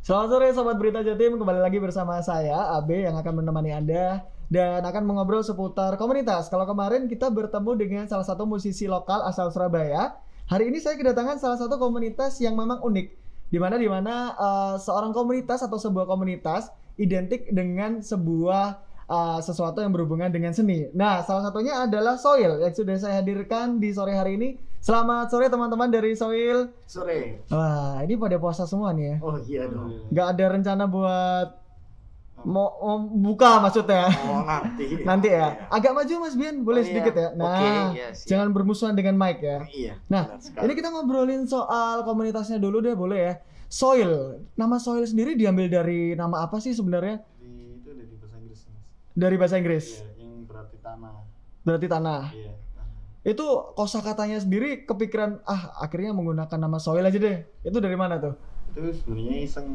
Selamat sore Sobat Berita Jatim, kembali lagi bersama saya Abe yang akan menemani Anda dan akan mengobrol seputar komunitas. Kalau kemarin kita bertemu dengan salah satu musisi lokal asal Surabaya, hari ini saya kedatangan salah satu komunitas yang memang unik, di mana seorang komunitas atau sebuah komunitas identik dengan sebuah sesuatu yang berhubungan dengan seni. Nah, salah satunya adalah Soil yang sudah saya hadirkan di sore hari ini. Selamat sore teman-teman dari Soil. Sore. Wah, ini pada puasa semua nih ya. Oh iya dong. Nggak ada rencana buat mau buka maksudnya. Oh nanti. Nanti ya. Agak maju Mas Bian, boleh Oh, iya. sedikit ya. Nah, Oke, iya, siap. jangan bermusuhan dengan mic ya. Iya. Nah, benar sekali. ini kita ngobrolin soal komunitasnya dulu deh, boleh ya. Soil. Nama Soil sendiri diambil dari nama apa sih sebenarnya? Itu dari bahasa Inggris Mas. Dari bahasa Inggris. Iya, yang berarti tanah. Berarti tanah. Iya, tanah. Itu kosakatanya sendiri kepikiran akhirnya menggunakan nama Soil aja deh. Itu dari mana tuh? Itu sebenarnya iseng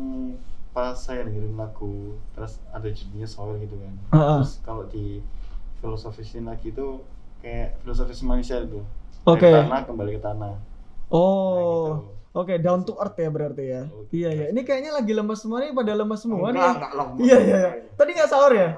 pas saya dengerin lagu, terus ada judulnya Soil gitu kan. Heeh. Terus kalau di filosofisin lagi itu kayak filosofis manusia itu. Oke. Dari tanah kembali ke tanah. Oh. Nah, Oke, down to earth ya berarti ya. Oke. Iya ya. Ini kayaknya lagi lemes semua nih, pada lemes semua nih. Enggak lemes. Iya iya. Iya. Tadi nggak sahur ya?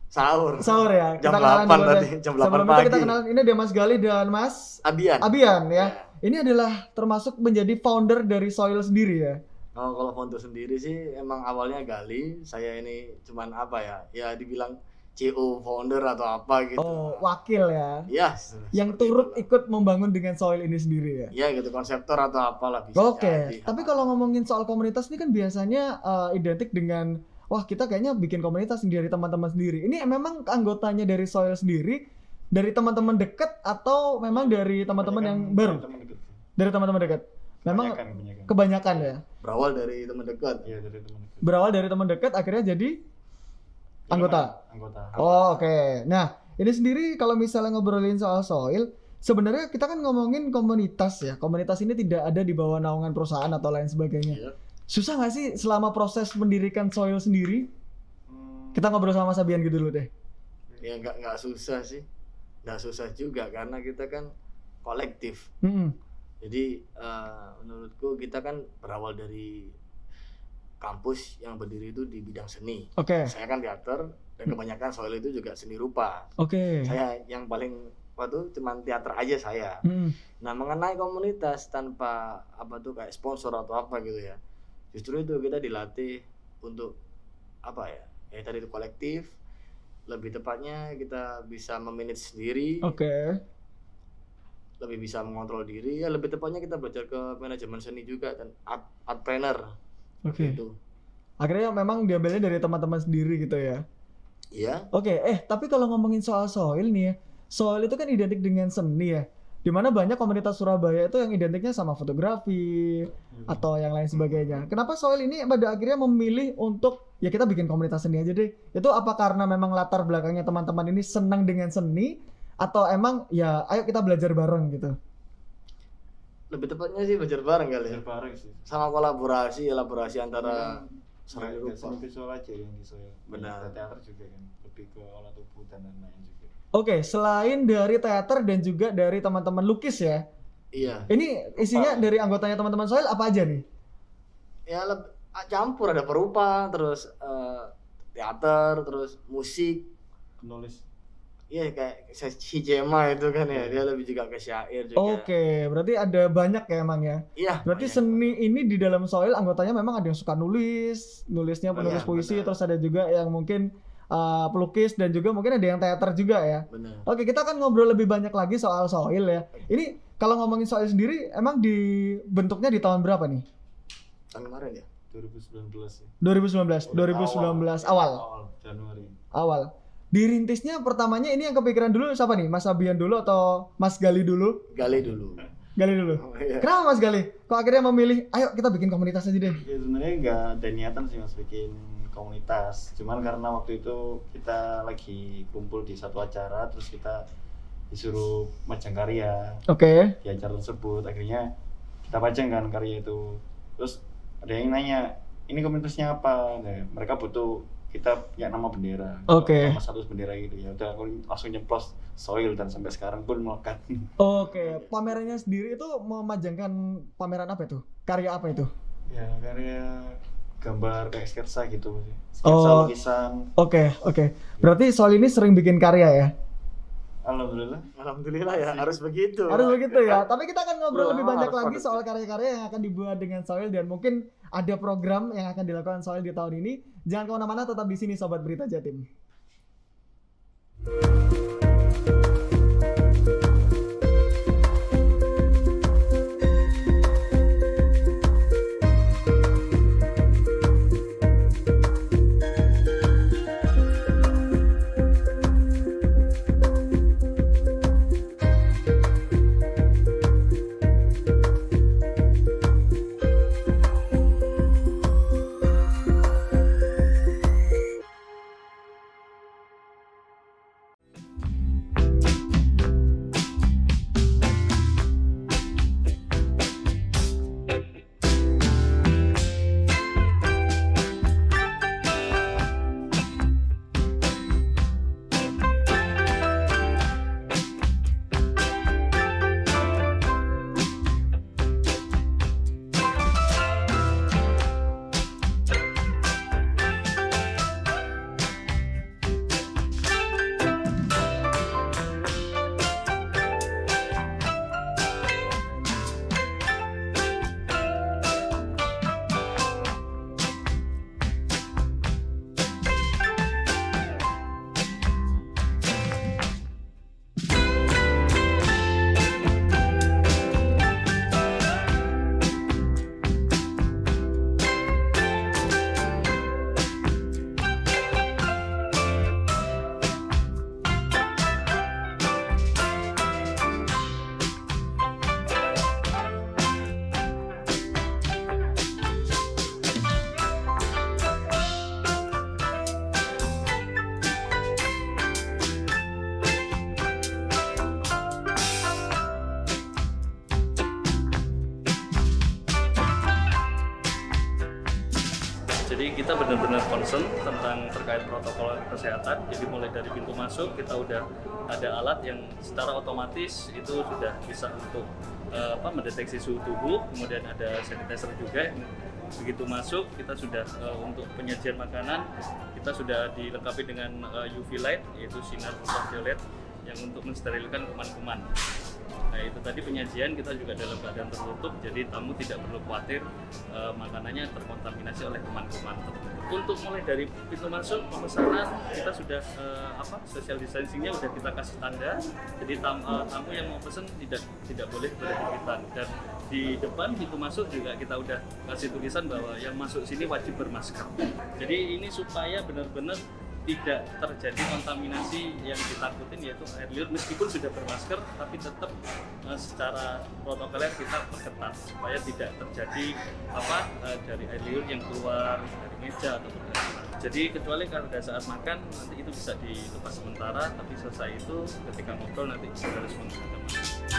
Sahur. Sahur ya. Jam kenalan 8 dulu tadi, deh. jam 8 Sebelum itu kita pagi. kenalan. Ini ada Mas Gali dan Mas Abian. Abian ya. Ini adalah termasuk menjadi founder dari Soil sendiri ya. Oh, kalau founder sendiri sih emang awalnya Gali. Saya ini cuman apa ya? Ya dibilang CEO founder atau apa gitu. Oh, wakil ya. Iya. Yang seperti turut itulah. ikut membangun dengan Soil ini sendiri ya. Iya gitu, konseptor atau apalah bisa Oke, jadi. tapi kalau ngomongin soal komunitas ini kan biasanya identik dengan wah kita kayaknya bikin komunitas dari teman-teman sendiri. Ini memang anggotanya dari Soil sendiri, dari teman-teman dekat atau memang dari teman-teman yang baru? Teman dekat. Dari teman-teman dekat. Memang Kebanyakan. kebanyakan ya. Berawal dari teman dekat. Iya, dari teman dekat. Berawal dari teman dekat akhirnya jadi anggota. Anggota. Oh, oke. Nah, ini sendiri kalau misalnya ngobrolin soal Soil, sebenarnya kita kan ngomongin komunitas ya. Komunitas ini tidak ada di bawah naungan perusahaan atau lain sebagainya. Iya. Susah nggak sih selama proses mendirikan Soil sendiri? Kita ngobrol sama Mas Abian gitu dulu deh. Ya nggak susah sih, nggak susah juga karena kita kan kolektif. Mm-mm. Jadi menurutku kita kan berawal dari kampus yang berdiri itu di bidang seni. Oke, Saya kan teater dan kebanyakan Soil itu juga seni rupa. oke. Saya yang paling waktu cuman teater aja saya. Mm-mm. Nah mengenai komunitas tanpa apa tuh kayak sponsor atau apa gitu ya, justru itu kita dilatih untuk apa ya? Ya tadi itu kolektif. Lebih tepatnya kita bisa memanage sendiri. Oke. Lebih bisa mengontrol diri, ya lebih tepatnya kita belajar ke manajemen seni juga dan art planner. Oke. Itu. Akhirnya memang diambilnya dari teman-teman sendiri gitu ya. Iya. Oke, tapi kalau ngomongin soal Soil nih ya, Soil itu kan identik dengan seni ya. Dimana banyak komunitas Surabaya itu yang identiknya sama fotografi atau yang lain sebagainya. Kenapa Soil ini pada akhirnya memilih untuk ya kita bikin komunitas seni aja deh? Itu apa karena memang latar belakangnya teman-teman ini senang dengan seni atau emang ya ayo kita belajar bareng gitu? Lebih tepatnya sih belajar bareng kali ya. Belajar bareng sih. Sama elaborasi antara seni Nggak rupa. seni visual aja yang di Soil. Benar. Di teater juga kan, lebih ke olah tubuh dan lain-lain juga. Oke, selain dari teater dan juga dari teman-teman lukis ya. Iya. Ini isinya dari anggotanya teman-teman Soil apa aja nih? Ya campur, ada perupa, terus teater, terus musik. Penulis. Iya kayak si Jema itu kan ya, dia lebih juga ke syair juga. Oke, berarti ada banyak ya emang ya. Iya. Berarti banyak. seni ini di dalam Soil anggotanya memang ada yang suka nulisnya penulis Iya, puisi, benar. terus ada juga yang mungkin pelukis dan juga mungkin ada yang teater juga ya. Benar. Oke, kita akan ngobrol lebih banyak lagi soal Soil ya. Ini kalau ngomongin Soil sendiri, emang dibentuknya di tahun berapa nih? Tahun kemarin ya. 2019 sih. 2019 awal. Januari. Awal. Dirintisnya pertamanya ini yang kepikiran dulu siapa nih? Mas Abian dulu atau Mas Gali dulu? Gali dulu. Gali dulu. Oh, iya. Kenapa Mas Gali? Kok akhirnya memilih, ayo kita bikin komunitas aja deh? Ya sebenarnya nggak ada niatan sih Mas bikin komunitas. Cuman karena waktu itu kita lagi kumpul di satu acara, terus kita disuruh majang karya Oke. di acara tersebut. Akhirnya kita pajang kan karya itu. Terus ada yang nanya, ini komunitasnya apa? Nah, mereka butuh kita punya nama bendera. Oke. Nama status bendera gitu ya. Udah aku langsung nyemplos Soil dan sampai sekarang pun melekat. Oke, pamerannya sendiri itu memajangkan pameran apa itu? Karya apa itu? Ya karya gambar kayak sketsa gitu, Oh. sketsa lukisan. Oke. Berarti Soil ini sering bikin karya ya? Alhamdulillah. Alhamdulillah ya, harus begitu. Harus begitu ya. Tapi kita akan ngobrol Bro, lebih banyak harus lagi padat. soal karya-karya yang akan dibuat dengan Soil dan mungkin ada program yang akan dilakukan Soil di tahun ini. Jangan kemana-mana, tetap di sini Sobat Berita Jatim. Jadi kita benar-benar concern tentang terkait protokol kesehatan. Jadi mulai dari pintu masuk kita udah ada alat yang secara otomatis itu sudah bisa untuk mendeteksi suhu tubuh. Kemudian ada sanitizer juga. Begitu masuk kita sudah untuk penyajian makanan kita sudah dilengkapi dengan UV light yaitu sinar ultraviolet yang untuk mensterilkan kuman-kuman. Nah itu tadi penyajian kita juga dalam keadaan tertutup, jadi tamu tidak perlu khawatir makanannya terkontaminasi oleh kuman-kuman tertentu. Untuk mulai dari pintu masuk pemesanan kita sudah social distancingnya sudah kita kasih tanda, jadi tamu yang mau pesen tidak boleh berhimpitan. Dan di depan pintu masuk juga kita udah kasih tulisan bahwa yang masuk sini wajib bermasker. Jadi ini supaya benar-benar tidak terjadi kontaminasi yang ditakutin yaitu air liur, meskipun sudah bermasker tapi tetap secara protokoler kita perketat supaya tidak terjadi dari air liur yang keluar dari meja atau dari mana. Jadi kecuali kalau pada saat makan nanti itu bisa dilepas sementara, tapi selesai itu ketika ngobrol nanti harus menggunakan masker.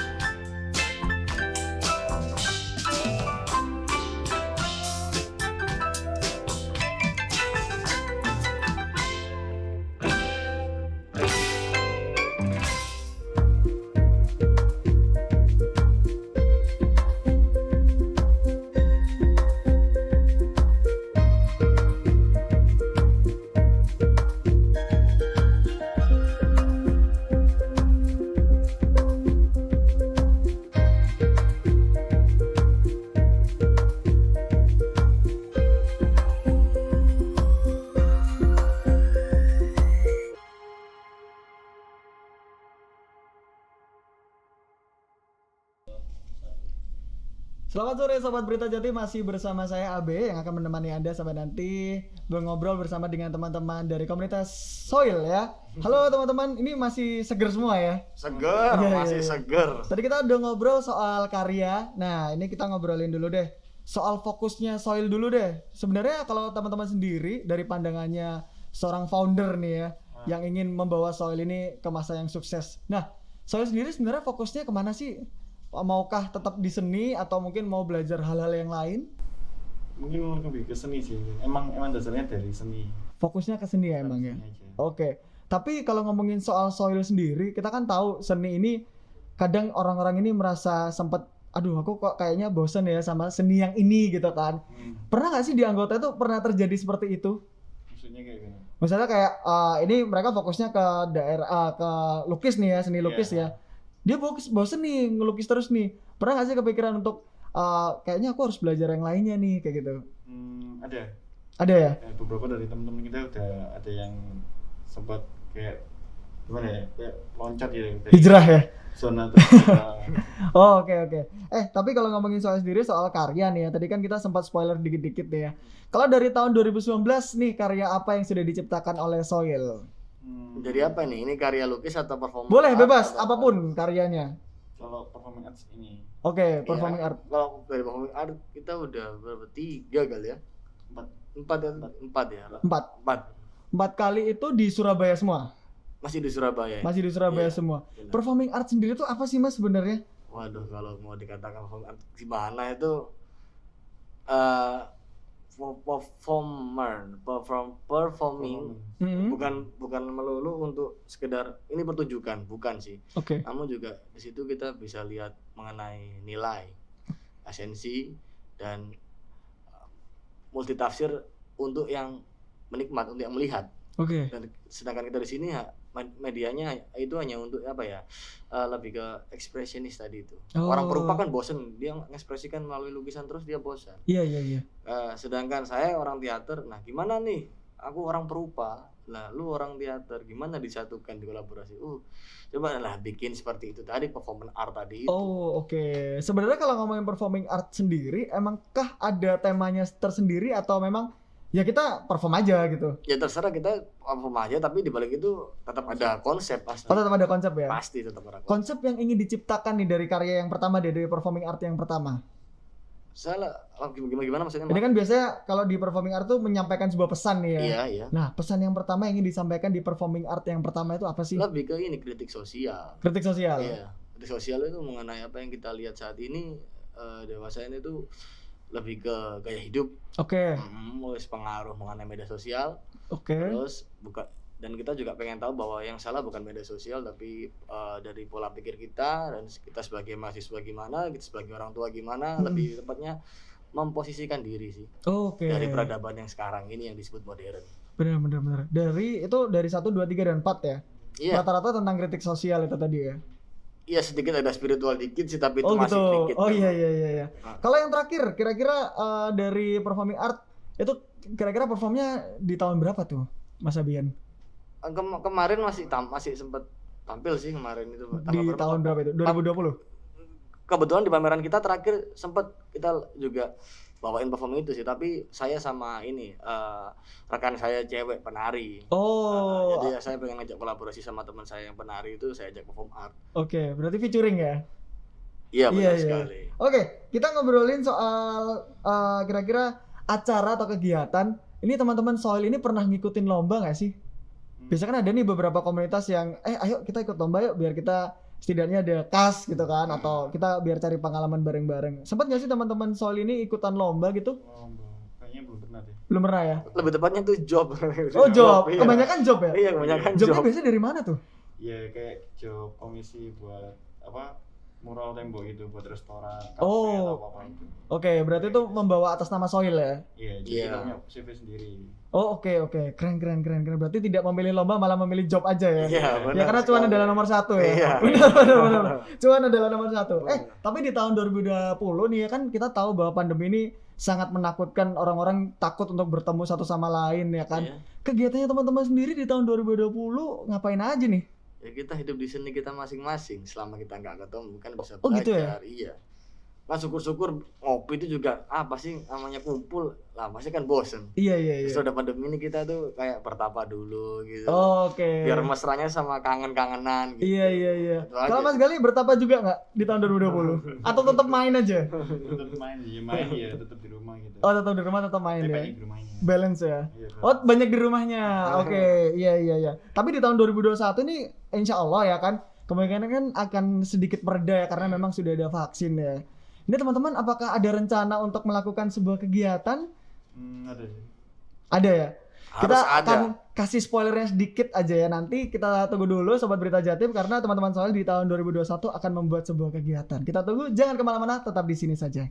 Selamat sore Sobat Berita Jatim, masih bersama saya Abe yang akan menemani Anda sampai nanti ngobrol bersama dengan teman-teman dari komunitas Soil ya. Halo teman-teman, ini masih seger semua ya? Seger, masih seger. Tadi kita udah ngobrol soal karya, nah ini kita ngobrolin dulu deh soal fokusnya Soil dulu deh. Sebenarnya kalau teman-teman sendiri dari pandangannya seorang founder nih ya, yang ingin membawa Soil ini ke masa yang sukses. Nah, Soil sendiri sebenarnya fokusnya kemana sih? Maukah tetap di seni atau mungkin mau belajar hal-hal yang lain? Mungkin lebih ke seni sih. Emang dasarnya dari seni. Fokusnya ke seni ya emang ya. Seni aja. Oke. Tapi kalau ngomongin soal Soil sendiri, kita kan tahu seni ini kadang orang-orang ini merasa sempat aduh aku kok kayaknya bosen ya sama seni yang ini gitu kan. Pernah nggak sih di anggota itu pernah terjadi seperti itu? Maksudnya kayak gimana? Misalnya kayak ini mereka fokusnya ke daerah ke lukis nih ya, seni lukis ya. Dia bosen nih ngelukis terus nih. Pernah nggak sih kepikiran untuk kayaknya aku harus belajar yang lainnya nih kayak gitu? Ada. Ada ya? Beberapa dari teman-teman kita udah ada yang sempat kayak gimana ya, kayak loncat gitu dari Hijrah ya? zona terbuka. Oh, oke. Tapi kalau ngomongin soal sendiri, soal karya nih ya, tadi kan kita sempat spoiler dikit-dikit nih ya. Kalau dari tahun 2019 nih, karya apa yang sudah diciptakan oleh Soil? Jadi apa nih? Ini karya lukis atau performance? Boleh, art bebas, atau apapun karyanya. Kalau performing arts ini Oke, performing Iya, art. Kalau dari performing art kita udah berapa? 3 kali ya? 4 ya? 4 kali itu di Surabaya semua? Masih di Surabaya. Masih di Surabaya Iya, semua. benar. Performing art sendiri tuh apa sih Mas sebenarnya? Waduh, kalau mau dikatakan performing art gimana itu performing Hmm. bukan melulu untuk sekedar ini pertunjukan, bukan sih. Oke. Namun juga di situ kita bisa lihat mengenai nilai, esensi dan multitafsir untuk yang menikmat, untuk yang melihat. Oke. Dan sedangkan kita di sini medianya itu hanya untuk apa ya, lebih ke ekspresionis tadi itu. Oh. Orang perupa kan bosen, dia mengekspresikan melalui lukisan terus dia bosan. Iya. Sedangkan saya orang teater, nah gimana nih, aku orang perupa, lah lu orang teater, gimana disatukan, dikolaborasi? Coba lah bikin seperti itu tadi, performance art tadi itu. Oh, oke. Sebenarnya kalau ngomongin performing art sendiri, emangkah ada temanya tersendiri atau memang ya kita perform aja gitu? Ya terserah kita perform aja, tapi di balik itu tetap ada konsep pasti. Oh, tetap ada konsep ya? Pasti tetap ada konsep. Konsep yang ingin diciptakan nih dari karya yang pertama deh, dari performing art yang pertama. Salah, gimana maksudnya? Ini kan biasanya kalau di performing art tuh menyampaikan sebuah pesan nih ya. Iya. Nah, pesan yang pertama yang ingin disampaikan di performing art yang pertama itu apa sih? Lebih ke ini kritik sosial. Kritik sosial. Iya, kritik sosial itu mengenai apa yang kita lihat saat ini, dewasa ini tuh lebih ke gaya hidup, Oke. mulai pengaruh mengenai media sosial. Oke. Terus dan kita juga pengen tahu bahwa yang salah bukan media sosial, tapi dari pola pikir kita, dan kita sebagai mahasiswa gimana, kita sebagai orang tua gimana, lebih tepatnya memposisikan diri sih Oke. dari peradaban yang sekarang ini yang disebut modern. Benar. Dari 1, 2, 3 dan 4 ya. Iya, Rata-rata tentang kritik sosial itu tadi ya. iya sedikit ada spiritual dikit sih, tapi itu Oh masih gitu. dikit. Oh iya. Nah. Kalau yang terakhir, kira-kira dari performing art itu kira-kira performnya di tahun berapa tuh, Mas Abian? Kemarin masih sempat tampil sih kemarin itu. Di tahun berapa itu? 2020. Kebetulan di pameran kita terakhir sempat kita juga bawain perform itu sih, tapi saya sama ini rekan saya cewek penari. Oh. Jadi saya pengen ngajak kolaborasi sama teman saya yang penari itu, saya ajak perform art. Oke, berarti featuring ya? Iya, benar Iya. sekali. Oke, kita ngobrolin soal kira-kira acara atau kegiatan. Ini teman-teman Soil ini pernah ngikutin lomba nggak sih? Biasanya kan ada nih beberapa komunitas yang, ayo kita ikut lomba yuk, biar kita setidaknya ada kas gitu kan, atau kita biar cari pengalaman bareng-bareng. Sempat nggak sih teman-teman Soil ini ikutan lomba gitu? Kayaknya belum pernah deh. Belum pernah ya? Lebih tepatnya itu job. Oh job, Iya. kebanyakan job ya? Iya, kebanyakan Jobnya job. biasanya dari mana tuh? Ya kayak job komisi buat mural tembok gitu, buat restoran, kafe Oh. atau apa itu. Oke, berarti itu membawa atas nama Soil ya? Iya, jadi Iya. kita punya CV sendiri. Oh oke, keren. Berarti tidak memilih lomba, malah memilih job aja ya? Iya, benar. Ya karena cuan sekali. adalah nomor 1 ya. Iya. Benar. Cuan adalah nomor 1. Tapi di tahun 2020 nih ya kan kita tahu bahwa pandemi ini sangat menakutkan, orang-orang takut untuk bertemu satu sama lain ya kan. Iya. Kegiatannya teman-teman sendiri di tahun 2020 ngapain aja nih? Ya kita hidup di seni kita masing-masing, selama kita nggak ketemu kan bisa belajar. Oh, gitu ya? Iya. Kan syukur-syukur ngopi itu juga apa sih namanya kumpul lah, pasti kan bosen. Iya. Terus ada pandemi ini kita tuh kayak bertapa dulu gitu. Oke. Biar mesranya sama kangen-kangenan gitu. Iya. Itu aja Kalau Mas Gali bertapa juga nggak di tahun 2020? Atau tetap main aja? Tetap main ya, tetap di rumah gitu. Oh tetap di rumah, tetap main Tapi ya? banyak di rumahnya. Balance ya? Iya, Oh banyak di rumahnya, oke, iya. Tapi di tahun 2021 ini insya Allah ya kan, kemungkinan kan akan sedikit mereda ya, karena memang sudah ada vaksin ya. Ini teman-teman apakah ada rencana untuk melakukan sebuah kegiatan? Ada sih. Ada ya? Harus ada. kasih spoilernya sedikit aja ya. Nanti kita tunggu dulu Sobat Berita Jatim karena teman-teman soal di tahun 2021 akan membuat sebuah kegiatan. Kita tunggu, jangan kemana-mana, tetap di sini saja.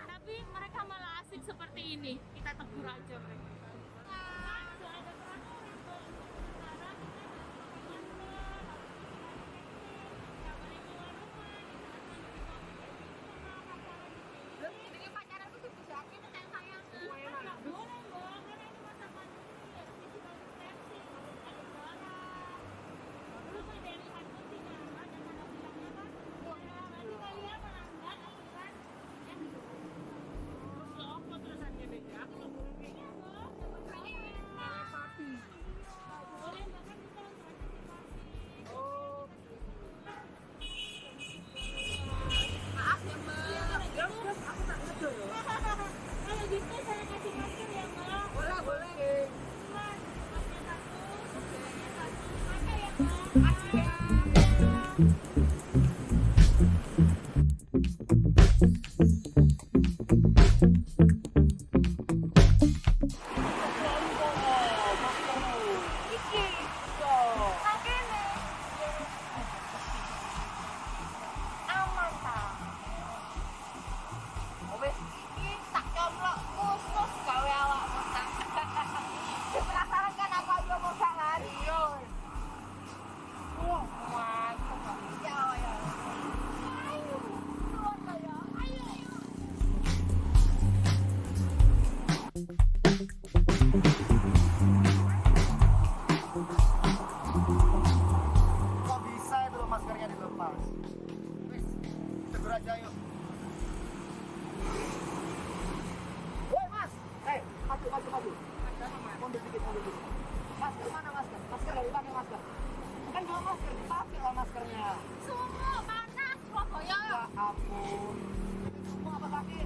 Tapi mereka malah asik seperti ini, kita tegur aja mereka. Kok bisa itu loh maskernya dilepas? Wis, segera aja yuk. Woi mas, maju. Mundur dikit. Masker mana masker? Masker nggak dipakai masker. Kan kalau masker dipakai lah maskernya. Sumuk, panas, Surabaya. Ya ampun. Semua apa kaki?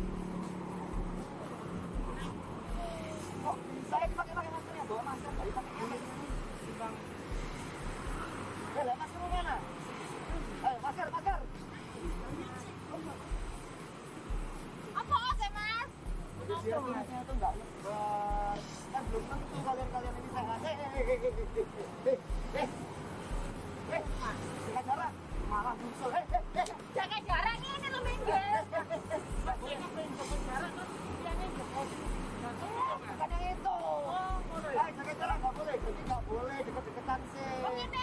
Kok bisa ya dipakai maskernya? Bawa masker nggak dipakai Bang. Lah masker mana? Ayo masker. Apa sih, Mas? Biar kulitnya itu nggak lebar. Kan belum tentu kalian ini sehat. Mas, jaga jarak. Malah muncul. Jaga jarak ini lo minggir. Bukan yang itu. Jaga jarak nggak boleh. Jadi nggak boleh deket-deketan sih. Ini.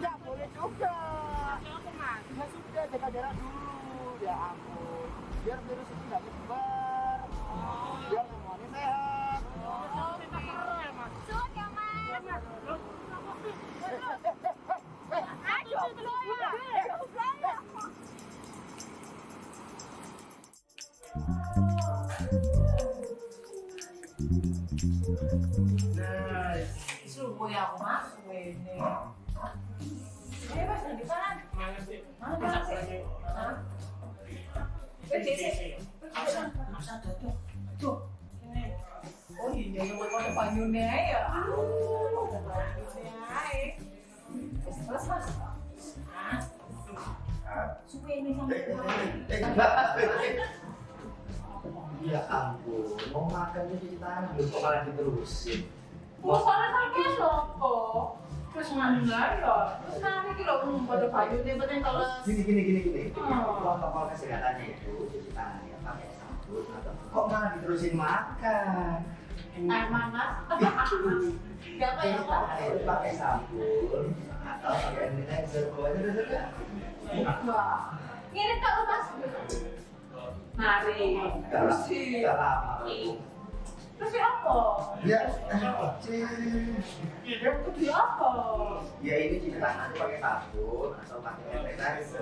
Nggak boleh juga. Ya sudah, jaga jarak dulu. Ya ampun. Biar virus ini nggak nyebar. Biar semuanya sehat. Sun ya, Mas. Aduh, belum. Suruh ya aku masuk ini. Mas di sana. Mana sih? Hah? Masa tuh. Ini. Oh iya, ada banyune ya. Terus mas. Suwe ini sama. Ya ampun, mau makannya cuci tangan, kok malah diterusin. Masalah sampai sopo. Terus mana ya? Terus nanti kalau pada baju dia betul kalau Gini. Protokol kesehatannya itu cuci tangan ya pakai sabun atau kok malah diterusin makan. mana? Gak apa ya? Itu pakai sabun atau pakai sanitizer, pokoknya udah sudah. Wah, ini kalau mas. Mari. Gak lama. Terus apa? Ya, kecil. Terus apa? Ya ini cuci tangan pakai sabun atau pakai sanitizer.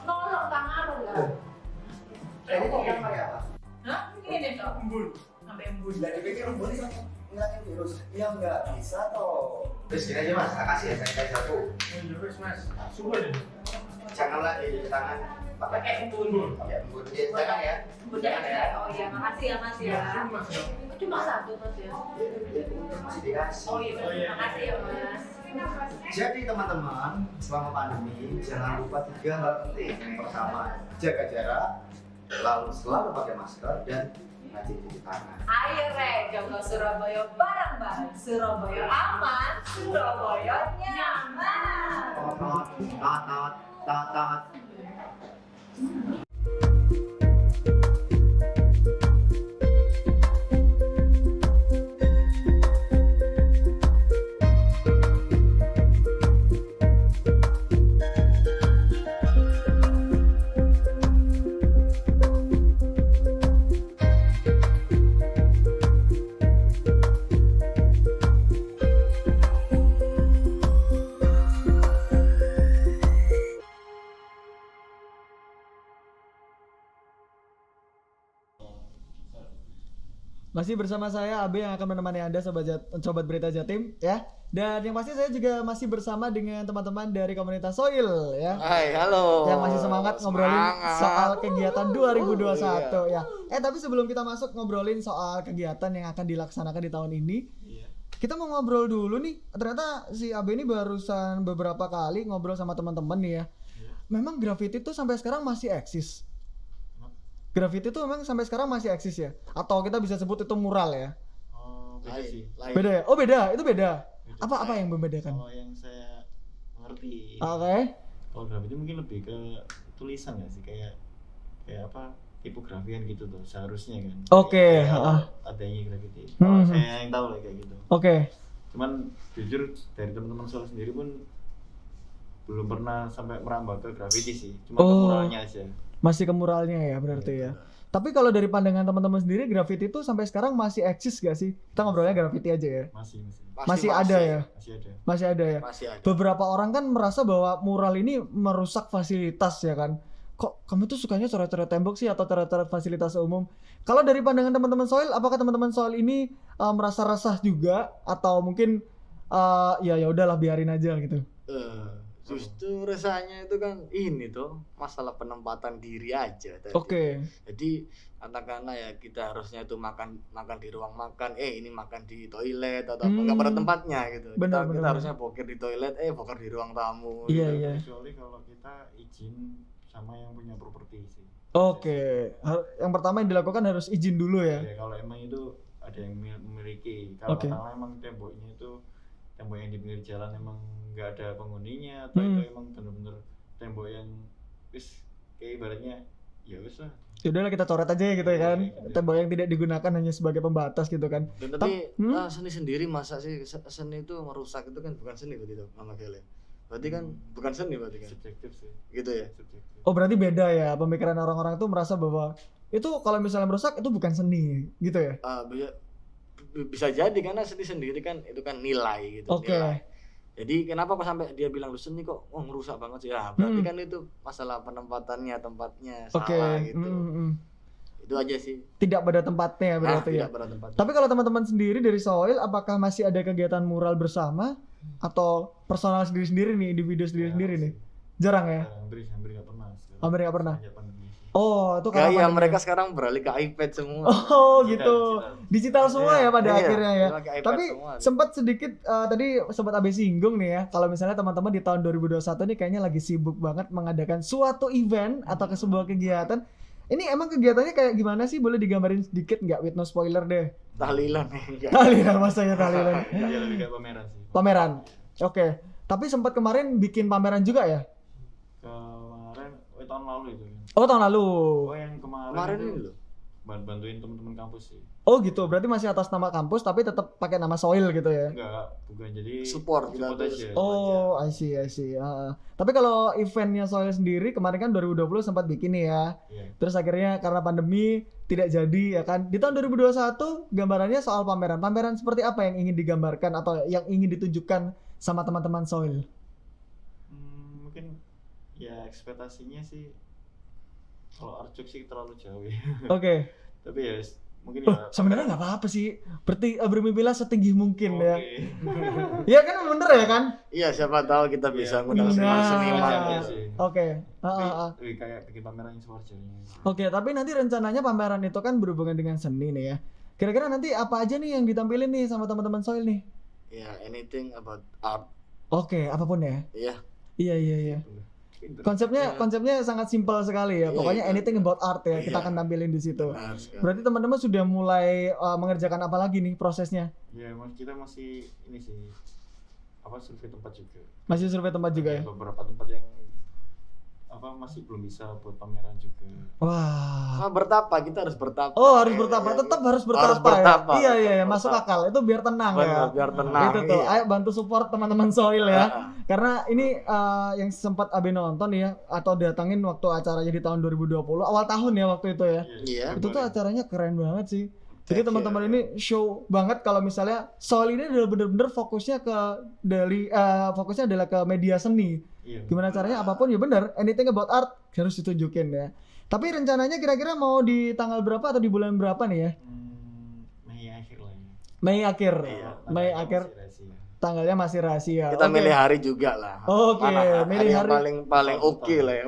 Tolong tangan virus ya nggak bisa toh. Terus gini aja mas, tak kasih ya sanitizer aku. Terus mas, jangan lagi cuci tangan pakai embun. Pakai embun, jangan ya. Jangan ya. Oh iya, makasih ya mas ya. Cuma satu mas ya. Masih dikasih. Oh iya, makasih ya mas. Jadi teman-teman, selama pandemi jangan lupa 3 hal penting. Yang pertama, jaga jarak, lalu selalu pakai masker dan rajin cuci tangan. Ayo jaga Surabaya bareng-bareng. Surabaya aman, Surabaya nyaman. Tatat. Masih bersama saya Abe yang akan menemani Anda sobat Berita Jatim ya. Dan yang pasti saya juga masih bersama dengan teman-teman dari komunitas Soil ya. Hai, halo. Yang masih semangat ngobrolin soal kegiatan 2021 iya. ya. Tapi sebelum kita masuk ngobrolin soal kegiatan yang akan dilaksanakan di tahun ini, kita mau ngobrol dulu nih. Ternyata si Abe ini barusan beberapa kali ngobrol sama teman-teman nih ya. Memang graffiti tuh sampai sekarang masih eksis. Graffiti tuh memang sampai sekarang masih eksis ya? Atau kita bisa sebut itu mural ya? Oh, beda sih. Beda ya? Oh beda, itu beda. Apa yang membedakan? Kalau yang saya mengerti, Oke. kalau graffiti mungkin lebih ke tulisan ya sih, kayak apa tipografian gitu tuh seharusnya kan. Oke, Kayak adanya graffiti. Kalau saya yang tahu lah kayak gitu. Oke. Cuman jujur dari teman-teman soal sendiri pun belum pernah sampai merambah ke graffiti sih, cuma ke muralnya aja. Masih ke muralnya ya berarti ya. Tapi kalau dari pandangan teman-teman sendiri, graffiti itu sampai sekarang masih eksis gak sih? Kita ngobrolnya graffiti aja ya. Masih ada ya? Masih ada ya? Masih ada. Beberapa orang kan merasa bahwa mural ini merusak fasilitas ya kan? Kok kamu tuh sukanya coret-coret tembok sih atau coret-coret fasilitas umum? Kalau dari pandangan teman-teman Soil, apakah teman-teman Soil ini merasa resah juga atau mungkin ya udahlah biarin aja gitu? Justru resahnya itu kan ini tuh masalah penempatan diri aja tadi. Oke. Jadi katakanlah ya kita harusnya itu makan di ruang makan, ini makan di toilet atau nggak pada tempatnya gitu. Benar. Kita harusnya boker di toilet, boker di ruang tamu. Iya, gitu. iya. Kecuali kalau kita izin sama yang punya properti sih. Oke. Yang pertama yang dilakukan harus izin dulu ya. Ya, kalau emang itu ada yang memiliki, kalau katakanlah emang temboknya itu tembok yang di pinggir jalan emang nggak ada penghuninya atau itu emang bener-bener tembok yang wis kayak ibaratnya ya wis lah. Ya udahlah kita coret aja gitu ya kan. Tembok yang tidak digunakan hanya sebagai pembatas gitu kan. Dan tapi seni sendiri masa sih seni itu merusak itu kan bukan seni begitu Mama Gele. Berarti kan bukan seni berarti kan. Subjektif sih. Gitu ya. Subjektif. Oh berarti beda ya pemikiran orang-orang tuh merasa bahwa itu kalau misalnya merusak itu bukan seni gitu ya. Bisa jadi karena seni sendiri kan itu kan nilai gitu. Oke. Nilai. Jadi kenapa kok sampai dia bilang lu seni kok ngerusak banget sih ya berarti kan itu masalah penempatannya tempatnya salah gitu. Itu aja sih. Tidak pada tempatnya berarti ya. Tidak pada tempatnya. Tapi kalau teman-teman sendiri dari Soil apakah masih ada kegiatan mural bersama atau personal sendiri-sendiri nih, individu sendiri-sendiri nih? Jarang ya? Hampir nggak pernah. Hampir nggak pernah. Oh, itu karena mereka sekarang beralih ke iPad semua. Oh, gitu. Digital semua ya pada akhirnya ya. Tapi sempat sedikit tadi sempat Abe singgung nih ya. Kalau misalnya teman-teman di tahun 2021 nih kayaknya lagi sibuk banget mengadakan suatu event atau ke sebuah kegiatan. Ini emang kegiatannya kayak gimana sih? Boleh digambarin sedikit nggak? With no spoiler deh. Tahlilan. Tahlilan, masanya tahlilan. Iya, lebih kayak pameran sih. Pameran. Oke. Tapi sempat kemarin bikin pameran juga ya? Tahun lalu itu. Oh, tahun lalu. Oh, yang kemarin ini loh. Bantuin teman-teman kampus sih. Oh gitu, berarti masih atas nama kampus tapi tetap pakai nama Soil gitu ya? Enggak, bukan jadi support aja. Oh, I see. Tapi kalau eventnya Soil sendiri kemarin kan 2020 sempat bikin nih ya. Terus akhirnya karena pandemi tidak jadi ya kan. Di tahun 2021 gambarannya soal pameran. Pameran seperti apa yang ingin digambarkan atau yang ingin ditunjukkan sama teman-teman Soil? Mungkin ya ekspektasinya sih kalau Arcuk sih terlalu jauh ya. Oke. Tapi ya mungkin Sebenarnya nggak apa-apa sih. Bermimpilah setinggi mungkin ya. Oke. Iya kan bener ya kan? Iya, siapa tahu kita bisa ngundang Nah. seniman Iya gitu. sih. Oke. Lebih kayak bikin pameran yang sewajarnya. Oke, tapi nanti rencananya pameran itu kan berhubungan dengan seni nih ya. Kira-kira nanti apa aja nih yang ditampilin nih sama teman-teman Soil nih? Ya, anything about art. Oke, apapun ya. Iya. Iya. Pinter. Konsepnya sangat simpel sekali ya. Iya, Pokoknya iya. anything about art ya. Kita Iya. akan tampilin di situ. Benar sekali. Berarti teman-teman sudah mulai mengerjakan apa lagi nih prosesnya? Ya, kita masih ini sih survei tempat juga. Masih survei tempat juga ya? Ada beberapa tempat yang masih belum bisa buat pameran juga. Wah. Sama bertapa, kita harus bertapa. Oh, harus bertapa. Tetap harus bertapa, bertapa. ya. Iya, masuk akal. Itu biar tenang ya. Benar, biar tenang. Itu tuh. Iya. Ayo bantu support teman-teman Soil ya. Ah. Karena ini yang sempat Abe nonton ya atau datangin waktu acaranya di tahun 2020, awal tahun ya waktu itu ya. Iya. Itu tuh acaranya keren banget sih. Jadi Thank teman-teman you. ini show banget kalau misalnya Soil ini adalah bener-bener fokusnya fokusnya adalah ke media seni. Iya. Gimana caranya apapun ya bener, anything about art harus ditunjukin ya. Tapi rencananya kira-kira mau di tanggal berapa atau di bulan berapa nih ya? Mei akhir lah ya. Mei akhir. Iya, Mei Tanggalnya akhir. masih rahasia. Tanggalnya masih rahasia. Kita Oke. milih hari juga lah. Oke, Mana milih yang hari. paling oke lah ya.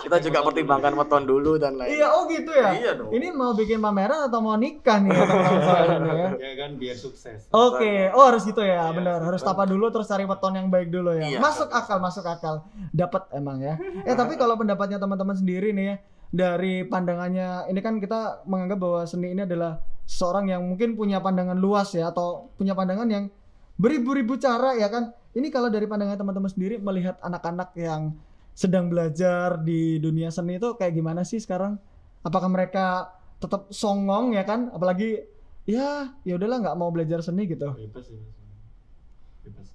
Kita juga pertimbangkan weton dulu dan lain. Iya, oh gitu ya. Iya dong. Ini mau bikin pameran atau mau nikah nih ya teman-teman Soil ini ya? Ya kan biar sukses. Oke, oh harus gitu ya, Iya, benar. Harus tapa dulu terus cari weton yang baik dulu ya. Iya. Masuk akal. Dapat emang ya. Tapi kalau pendapatnya teman-teman sendiri nih ya, dari pandangannya ini kan kita menganggap bahwa seni ini adalah seorang yang mungkin punya pandangan luas ya atau punya pandangan yang beribu-ribu cara ya kan. Ini kalau dari pandangan teman-teman sendiri melihat anak-anak yang sedang belajar di dunia seni itu kayak gimana sih sekarang? Apakah mereka tetap songong ya kan? Apalagi ya udahlah nggak mau belajar seni gitu. Bebas sih. Bebas.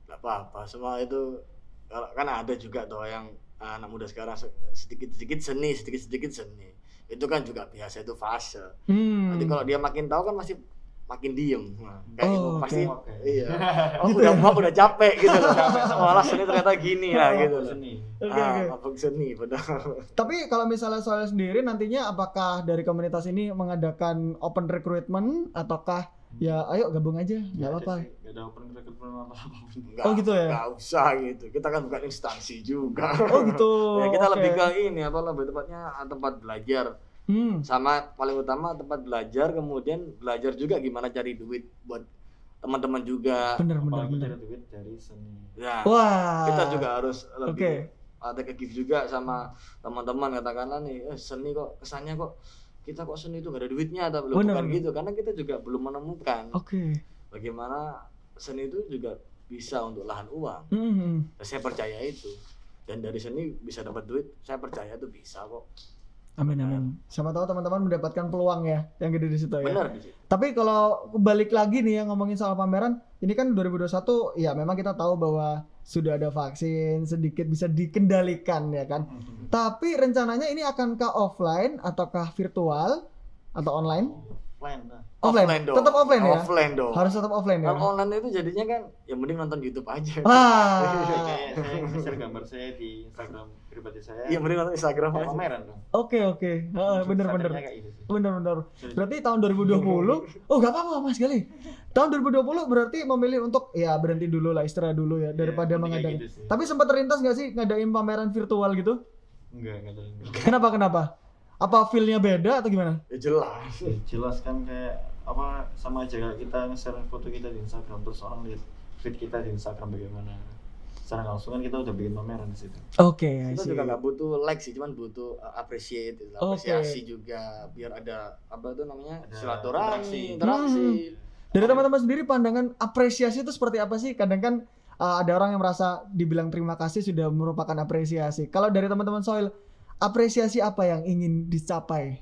Gak apa-apa, semua itu kan ada juga tuh yang anak muda sekarang sedikit-sedikit seni. Itu kan juga biasa, itu fase. Nanti kalau dia makin tahu kan masih makin diem. Nah, kayak itu Oh, pasti oke. iya. Oh, udah capek gitu loh. Malah seni ternyata gini lah gitu loh. Seni. Oke. Mabuk seni padahal. Tapi kalau misalnya Soil sendiri nantinya apakah dari komunitas ini mengadakan open recruitment ataukah ya ayo gabung aja nggak apa-apa. Gak ada open recruitment atau apapun. Oh, gitu ya? Nggak usah gitu. Kita kan bukan instansi juga. Oh gitu. Ya, kita Oke. lebih ke ini lebih tepatnya tempat belajar. Sama paling utama tempat belajar, kemudian belajar juga gimana cari duit buat teman-teman juga. Bener. Apalagi cari duit dari seni. Ya, Wah. kita juga harus Oke. lebih ada ke give juga sama teman-teman, katakanlah nih seni kok kesannya kok kita kok seni itu gak ada duitnya atau belum, Bener. bukan gitu, karena kita juga belum menemukan Oke. bagaimana seni itu juga bisa untuk lahan uang. Dan saya percaya itu, dan dari seni bisa dapat duit, saya percaya itu bisa kok. Amin. Siapa tahu teman-teman mendapatkan peluang ya yang gede di situ ya. Benar di situ. Tapi kalau balik lagi nih ya ngomongin soal pameran, ini kan 2021 ya memang kita tahu bahwa sudah ada vaksin, sedikit bisa dikendalikan ya kan. Tapi rencananya ini akankah offline ataukah virtual atau online? Offline lah. Offline. dong. Tetap offline ya? Offline dong. Harus tetap offline ya. Kalau online itu jadinya kan ya mending nonton YouTube aja. Wah. Kayak saya share gambar saya di Instagram pribadi saya. Iya, mending nonton Instagram Kayak aja. pameran dong. Oke. Bener. Standarnya kayak gitu sih. Bener. Berarti tahun 2020, oh gak apa-apa Mas Gali. Tahun 2020 berarti memilih untuk ya berhenti dulu lah, istirahat dulu ya daripada mending kayak mengadakan. gitu sih. Tapi sempat terlintas gak sih ngadain pameran virtual gitu? Enggak tahu. Kenapa? Apa feel-nya beda atau gimana? Ya jelas. Jelas kan kayak sama aja kayak kita nge-share foto kita di Instagram terus orang lihat feed kita di Instagram bagaimana. Secara langsung kan kita udah bikin pameran di situ. Oke, Kita juga nggak butuh like sih, cuman butuh apresiasi juga biar ada Ada silaturahmi, interaksi. interaksi. Dari teman-teman sendiri pandangan apresiasi itu seperti apa sih? Kadang kan ada orang yang merasa dibilang terima kasih sudah merupakan apresiasi. Kalau dari teman-teman Soil, apresiasi apa yang ingin dicapai?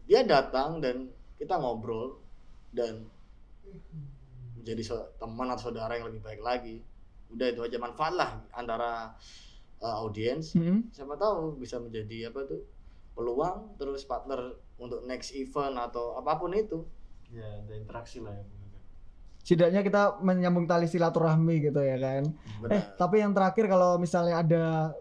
Dia datang dan kita ngobrol dan menjadi teman atau saudara yang lebih baik lagi. Udah itu aja, manfaat lah antara audiens. Siapa tahu bisa menjadi peluang, terus partner untuk next event atau apapun itu. Ya ada interaksi lah ya. setidaknya kita menyambung tali silaturahmi gitu ya kan. Benar. Tapi yang terakhir kalau misalnya ada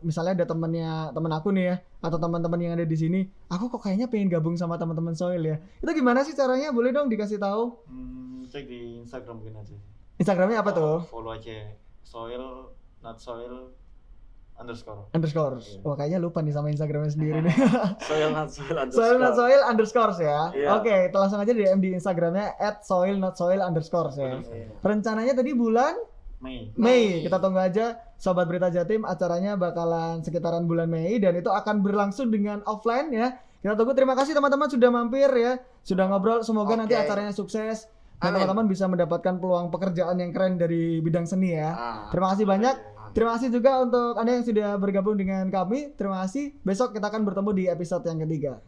teman aku nih ya, atau teman-teman yang ada di sini, aku kok kayaknya pengen gabung sama teman-teman Soil ya. Itu gimana sih caranya? Boleh dong dikasih tahu? Cek di Instagram mungkin aja. Instagramnya apa tuh? Follow aja soil not soil _. _ Wah kayaknya lupa nih sama Instagramnya sendiri nih. Soil not soil Soil not soil _ ya. Iya. Oke, langsung aja DM di Instagramnya @soil not soil _ ya. Rencananya tadi bulan Mei. Kita tunggu aja Sobat Berita Jatim, acaranya bakalan sekitaran bulan Mei dan itu akan berlangsung dengan offline ya. Kita tunggu. Terima kasih teman-teman sudah mampir ya, sudah ngobrol. Semoga nanti acaranya sukses dan Amin. teman-teman bisa mendapatkan peluang pekerjaan yang keren dari bidang seni ya. Terima kasih banyak. Terima kasih juga untuk Anda yang sudah bergabung dengan kami. Terima kasih. Besok kita akan bertemu di episode yang ketiga.